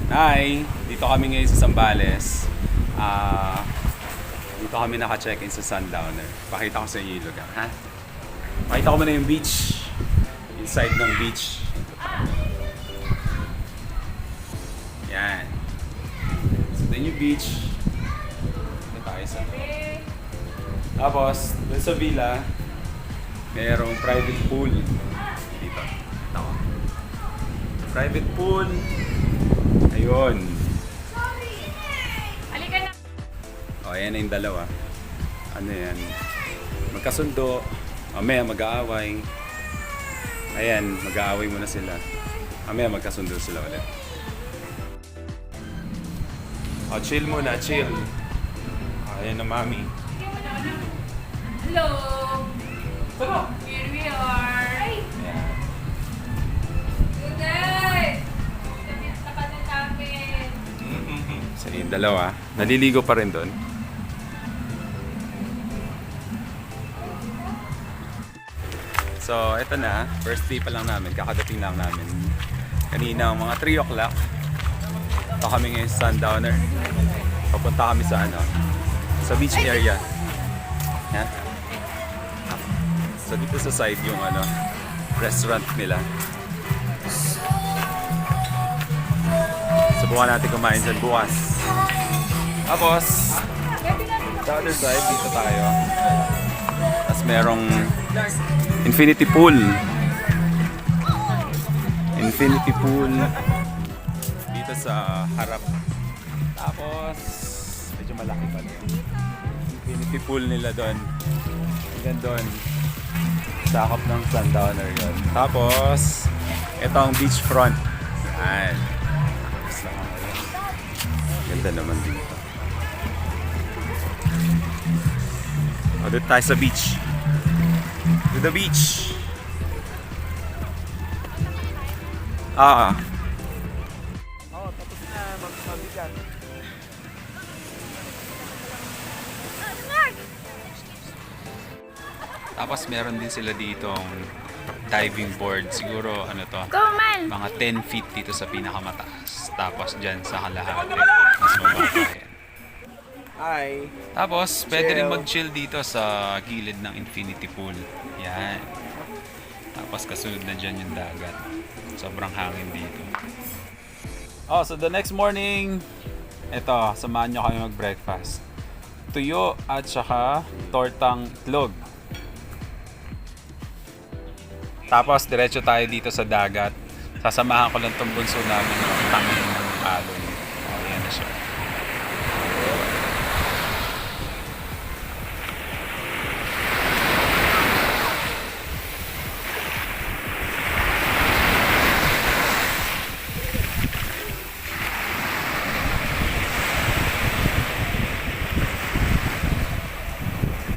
Hi! Dito kami ngayon sa Zambales. Dito kami naka-check-in sa Sundowner. Pakita ko sa inyo yung lugar, ha? Pakita ko muna yung beach. Inside ng beach. Yan. So, then yung beach. Ito tayo sa... Tapos, dun sa villa, mayroong private pool. Dito. Ito. Private pool. Ayun. Halika na. O, ayan na yung dalawa. Ano yan? Magkasundo. Mamaya mag-aaway. Ayan, mag-aaway muna sila. Mamaya magkasundo sila ulit. O, chill muna, chill. Ayan na, mami. Hello. Here we are. Ayan. Good day. Tapat na namin. So, yung dalawa. Naliligo pa rin doon. So, eto na. First day pa lang namin. Kakadating lang namin. Kanina mga 3 o'clock. Ito kami ngayon sa Sundowner. Papunta kami sa sa beach area. Yan. So, dito sa side yung restaurant nila. Subukan natin kumain dyan bukas. Tapos, sa other side, dito tayo. Tapos merong infinity pool. Infinity pool. Dito sa harap. Tapos, medyo malaki pa rin. Infinity pool nila doon. Hanggang doon. Sakop ng Sundowner yun. Tapos, ito ang beachfront. Yan. Ganda naman dito. O, doon tayo sa beach. To the beach. Tapos na mabigat. Tapos meron din sila ditong diving board. Siguro Go, man. mga 10 feet dito sa pinakamataas. Tapos dyan sa kalahati. Mas mababa yan. Hi. Tapos pwede rin Chill. mag-chill dito sa gilid ng infinity pool. Yan. Tapos kasunod na dyan yung dagat. Sobrang hangin dito. Oh, so the next morning, eto, samahan nyo kami mag-breakfast. Tuyo at saka tortang itlog. Tapos diretso tayo dito sa dagat. Sasamahan ko lang tong bunso namin ng tangin ng alon. Oh, yan na siya.